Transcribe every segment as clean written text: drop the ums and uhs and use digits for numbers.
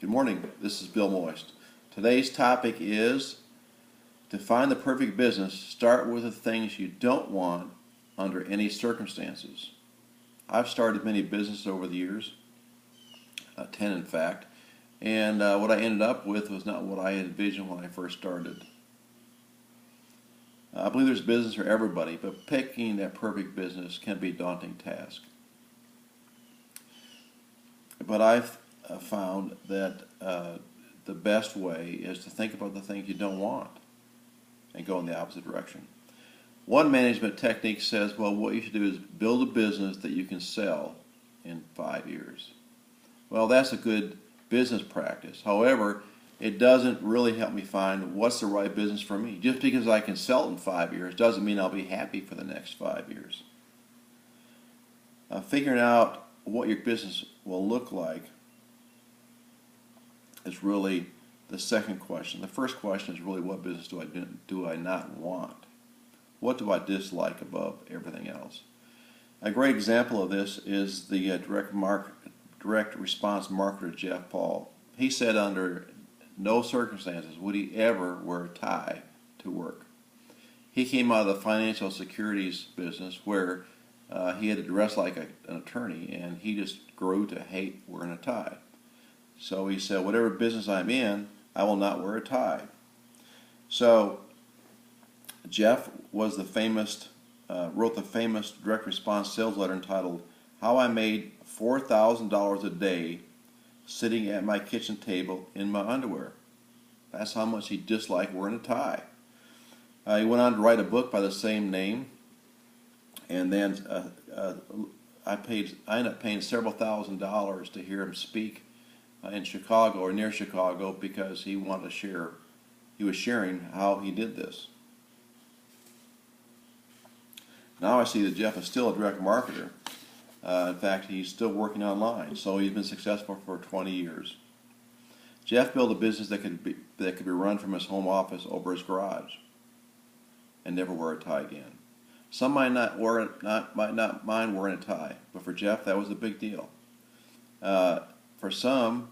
Good morning, this is Bill Moist. Today's topic is to find the perfect business, start with the things you don't want under any circumstances. I've started many businesses over the years, 10 in fact, and what I ended up with was not what I had envisioned when I first started. I believe there's business for everybody, but picking that perfect business can be a daunting task. But I've found that the best way is to think about the things you don't want and go in the opposite direction. One management technique says, well, what you should do is build a business that you can sell in 5 years. Well, that's a good business practice. However, it doesn't really help me find what's the right business for me. Just because I can sell it in 5 years doesn't mean I'll be happy for the next 5 years. Figuring out what your business will look like is really the second question. The first question is really, what business do I not want? What do I dislike above everything else? A great example of this is the direct response marketer Jeff Paul. He said under no circumstances would he ever wear a tie to work. He came out of the financial securities business where he had to dress like an attorney, and he just grew to hate wearing a tie. So he said, whatever business I'm in, I will not wear a tie. So Jeff was wrote the famous direct response sales letter entitled, How I Made $4,000 a Day Sitting at My Kitchen Table in My Underwear. That's how much he disliked wearing a tie. He went on to write a book by the same name, and then I ended up paying several $1,000s to hear him speak in Chicago or near Chicago because he wanted to share. He was sharing how he did this. Now I see that Jeff is still a direct marketer. In fact, he's still working online, so he's been successful for 20 years. Jeff built a business that could be run from his home office over his garage, and never wear a tie again. Some might not mind wearing a tie, but for Jeff, that was a big deal. For some,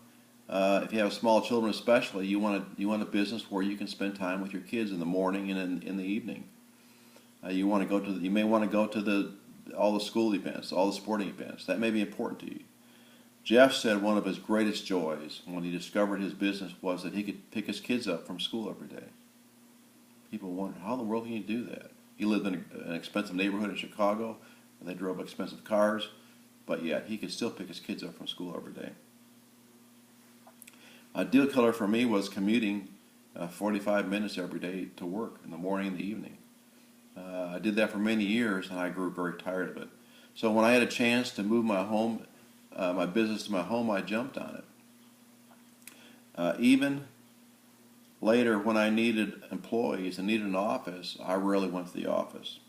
if you have small children especially, you want a business where you can spend time with your kids in the morning and in the evening. You may want to go to all the school events, all the sporting events. That may be important to you. Jeff said one of his greatest joys when he discovered his business was that he could pick his kids up from school every day. People wondered, how in the world can you do that? He lived in an expensive neighborhood in Chicago, and they drove expensive cars, but yet he could still pick his kids up from school every day. A deal killer for me was commuting 45 minutes every day to work in the morning and the evening. I did that for many years, and I grew very tired of it. So when I had a chance to move my business to my home, I jumped on it. Even later, when I needed employees and needed an office, I rarely went to the office.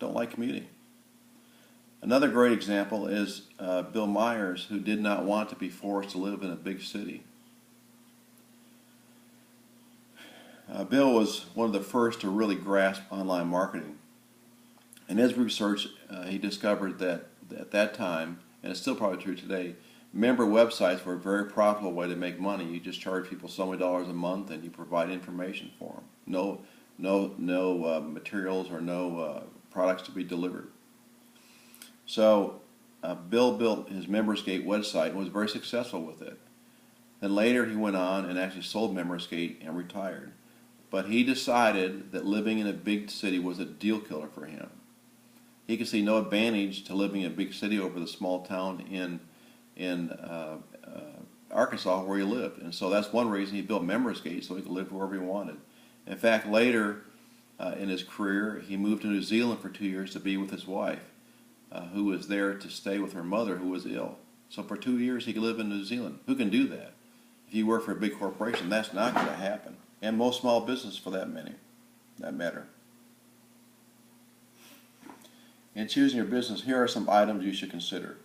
Don't like commuting. Another great example is Bill Myers, who did not want to be forced to live in a big city. Bill was one of the first to really grasp online marketing. In his research, he discovered that at that time, and it's still probably true today, member websites were a very profitable way to make money. You just charge people so many dollars a month, and you provide information for them. No materials or no products to be delivered. So Bill built his MembersGate website and was very successful with it. Then later he went on and actually sold MembersGate and retired. But he decided that living in a big city was a deal killer for him. He could see no advantage to living in a big city over the small town in Arkansas where he lived. And so that's one reason he built MembersGate, so he could live wherever he wanted. In fact, later in his career, he moved to New Zealand for 2 years to be with his wife, who was there to stay with her mother who was ill. So for 2 years he could live in New Zealand. Who can do that? If you work for a big corporation, that's not going to happen. And most small businesses for that matter. In choosing your business, here are some items you should consider.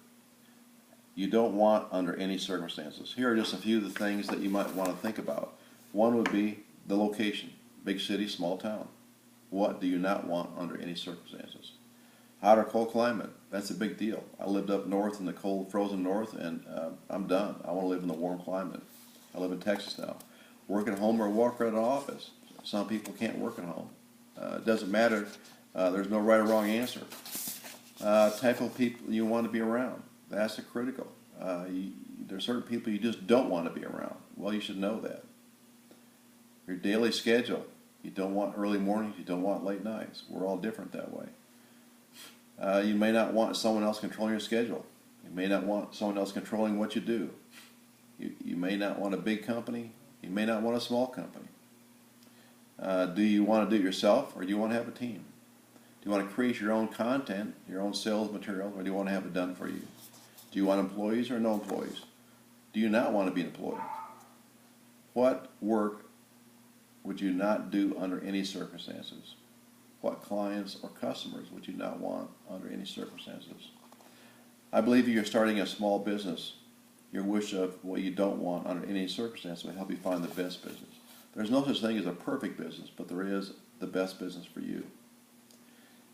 You don't want under any circumstances. Here are just a few of the things that you might want to think about. One would be the location. Big city, small town. What do you not want under any circumstances? Hot or cold climate. That's a big deal. I lived up north in the cold, frozen north, and I'm done. I want to live in the warm climate. I live in Texas now. Work at home or work at an office. Some people can't work at home. It doesn't matter. There's no right or wrong answer. Type of people you want to be around. That's critical. There's certain people you just don't want to be around. Well, you should know that. Your daily schedule. You don't want early mornings. You don't want late nights. We're all different that way. You may not want someone else controlling your schedule. You may not want someone else controlling what you do. You may not want a big company. You may not want a small company. Do you want to do it yourself, or do you want to have a team? Do you want to create your own content, your own sales material, or do you want to have it done for you? Do you want employees or no employees? Do you not want to be an employee? What work would you not do under any circumstances? What clients or customers would you not want under any circumstances? I believe if you're starting a small business, your wish of what you don't want under any circumstance will help you find the best business. There's no such thing as a perfect business, but there is the best business for you.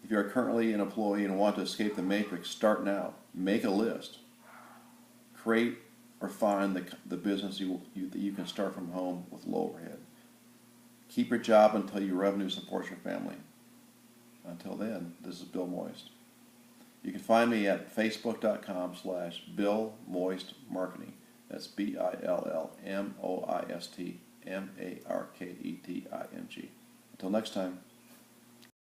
If you are currently an employee and want to escape the matrix, start now. Make a list. Create or find the business that you can start from home with low overhead. Keep your job until your revenue supports your family. Until then, this is Bill Moist. You can find me at facebook.com/Bill Moist Marketing. That's BILLMOISTMARKETING. Until next time.